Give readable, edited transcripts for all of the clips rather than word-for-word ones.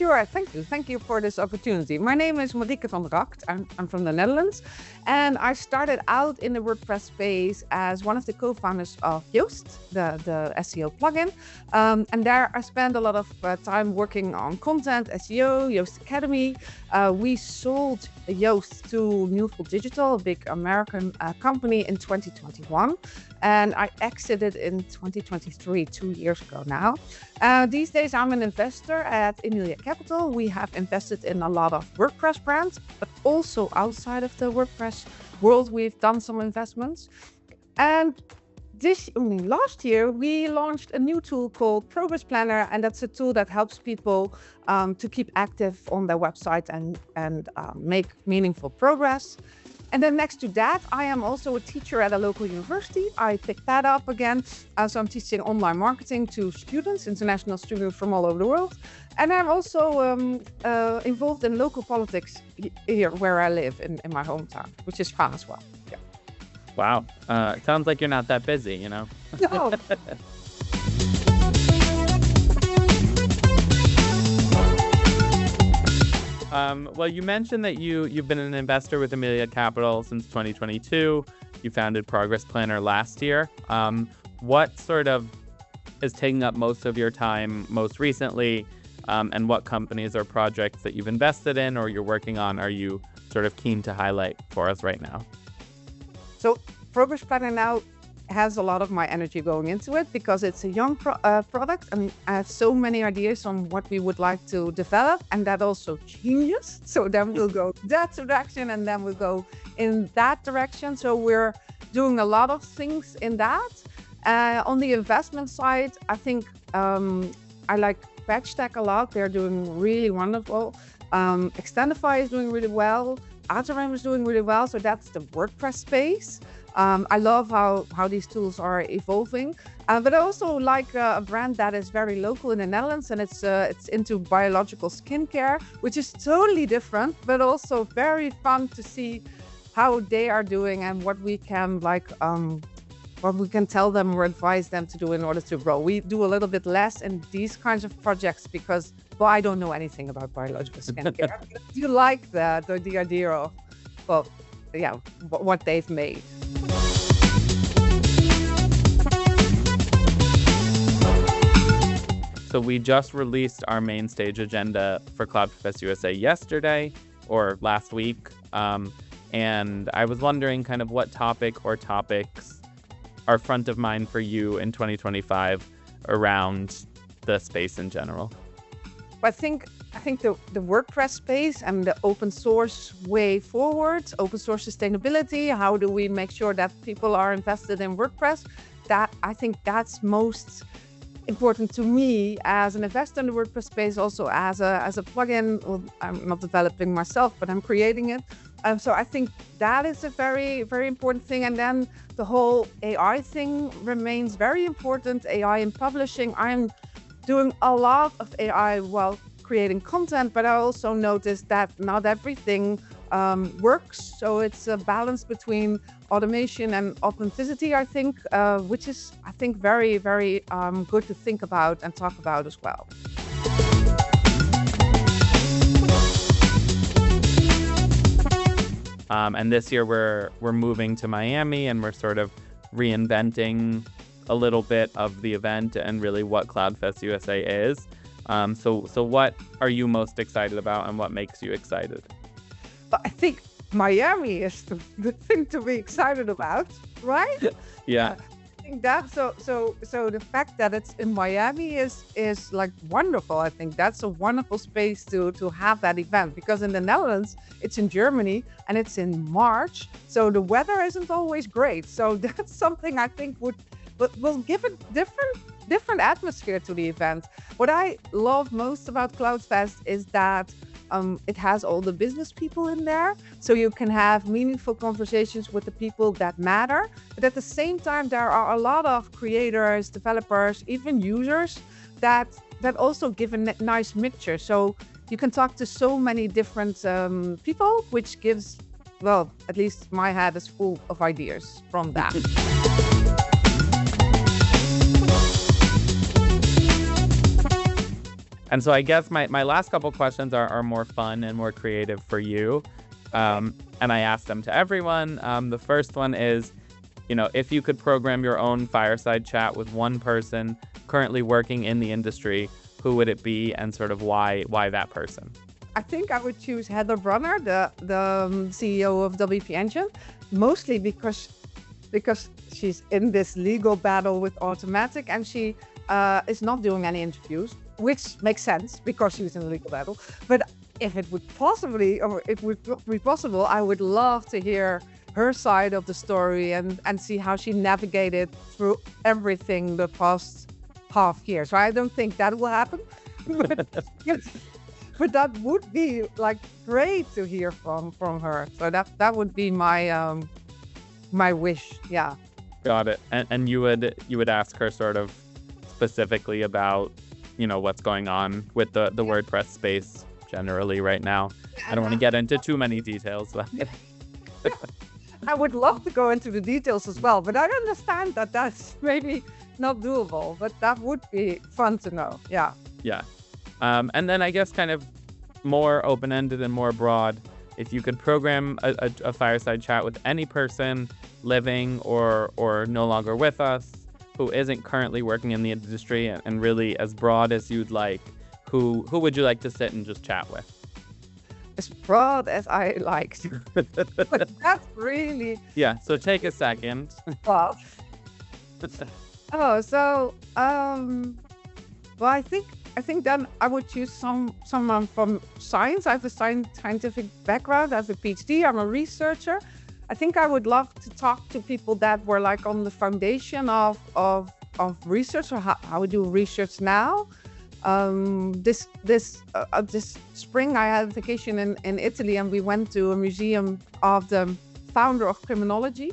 Sure, thank you. Thank you for this opportunity. My name is Marieke van Rakt. I'm from the Netherlands. And I started out in the WordPress space as one of the co-founders of Yoast, the SEO plugin. And there I spent a lot of time working on content, SEO, Yoast Academy. We sold Yoast to Newful Digital, a big American company, in 2021. And I exited in 2023, 2 years ago now. These days, I'm an investor at Emilia Capital. We have invested in a lot of WordPress brands, but also outside of the WordPress world, we've done some investments. And last year, we launched a new tool called Progress Planner, and that's a tool that helps people to keep active on their website and make meaningful progress. And then next to that, I am also a teacher at a local university. I picked that up again. So I'm teaching online marketing to students, international students from all over the world. And I'm also involved in local politics here where I live in my hometown, which is fun as well. Yeah. Wow. It sounds like you're not that busy, you know? No. Well, you mentioned that you've been an investor with Emilia Capital since 2022. You founded Progress Planner last year. What sort of is taking up most of your time most recently, and what companies or projects that you've invested in or you're working on are you sort of keen to highlight for us right now? So Progress Planner now has a lot of my energy going into it because it's a young product, and I have so many ideas on what we would like to develop, and that also changes. So then we'll go that direction, and then we'll go in that direction. So we're doing a lot of things in that. On the investment side, I think I like PatchTech a lot. They're doing really wonderful. Extendify is doing really well. Outerram is doing really well. So that's the WordPress space. I love how these tools are evolving, but I also like a brand that is very local in the Netherlands, and it's into biological skincare, which is totally different, but also very fun to see how they are doing and what we can what we can tell them or advise them to do in order to grow. We do a little bit less in these kinds of projects because, well, I don't know anything about biological skincare. I do like that, the idea of, well, yeah, what they've made. So we just released our main stage agenda for CloudFest USA yesterday or last week. And I was wondering kind of what topic or topics are front of mind for you in 2025 around the space in general. I think the WordPress space and the open source way forward, open source sustainability, how do we make sure that people are invested in WordPress? I think that's most important to me as an investor in the WordPress space, also as a plugin. Well, I'm not developing myself, but I'm creating it. So I think that is a very, very important thing. And then the whole AI thing remains very important. AI in publishing. I'm doing a lot of AI while creating content, but I also noticed that not everything works. So it's a balance between automation and authenticity, I think, which is, I think, very, very good to think about and talk about as well. And this year we're moving to Miami, and we're sort of reinventing a little bit of the event and really what CloudFest USA is. So what are you most excited about, and what makes you excited? But I think Miami is the thing to be excited about, right? Yeah. I think that so the fact that it's in Miami is like wonderful. I think that's a wonderful space to have that event, because in the Netherlands it's in Germany and it's in March, so the weather isn't always great. So that's something I think will give a different atmosphere to the event. What I love most about CloudFest is that it has all the business people in there, so you can have meaningful conversations with the people that matter. But at the same time, there are a lot of creators, developers, even users that also give a nice mixture. So you can talk to so many different people, which gives, well, at least my head is full of ideas from that. And so I guess my last couple questions are more fun and more creative for you. And I asked them to everyone. The first one is, if you could program your own fireside chat with one person currently working in the industry, who would it be and sort of why that person? I think I would choose Heather Brunner, the CEO of WP Engine, mostly because she's in this legal battle with Automatic, and she is not doing any interviews, which makes sense because she's in a legal battle. But if it would be possible, I would love to hear her side of the story and see how she navigated through everything the past half year. So I don't think that will happen. But that would be like great to hear from her. So that would be my my wish. Yeah. Got it. And you would ask her sort of specifically about, what's going on with the WordPress space generally right now. I don't want to get into too many details, but I would love to go into the details as well, but I understand that that's maybe not doable, but that would be fun to know. Yeah. Yeah. And then I guess kind of more open-ended and more broad, if you could program a fireside chat with any person living or no longer with us, who isn't currently working in the industry, and really as broad as you'd like, who would you like to sit and just chat with? As broad as I like. But that's really Yeah, so take a second. broad. Well, I think then I would choose someone from science. I have a scientific background. I have a PhD. I'm a researcher. I think I would love to talk to people that were like on the foundation of research, or how we do research now. This spring I had a vacation in Italy, and we went to a museum of the founder of criminology.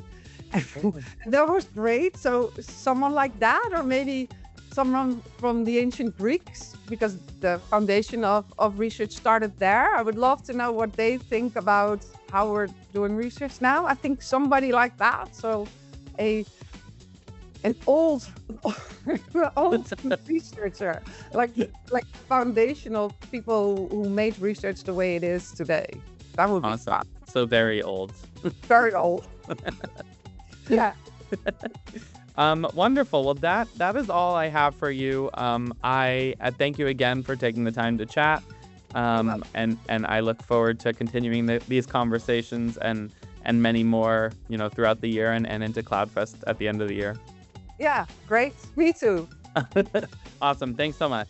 And that was great. So someone like that, or maybe someone from the ancient Greeks, because the foundation of research started there. I would love to know what they think about how we're doing research now. I think somebody like that. So an old researcher, like foundational people who made research the way it is today. That would be Awesome. fun. So very old. Very old. Yeah. Wonderful. Well, that is all I have for you. I thank you again for taking the time to chat. And I look forward to continuing these conversations and many more, throughout the year and into CloudFest at the end of the year. Yeah, great. Me too. Awesome. Thanks so much.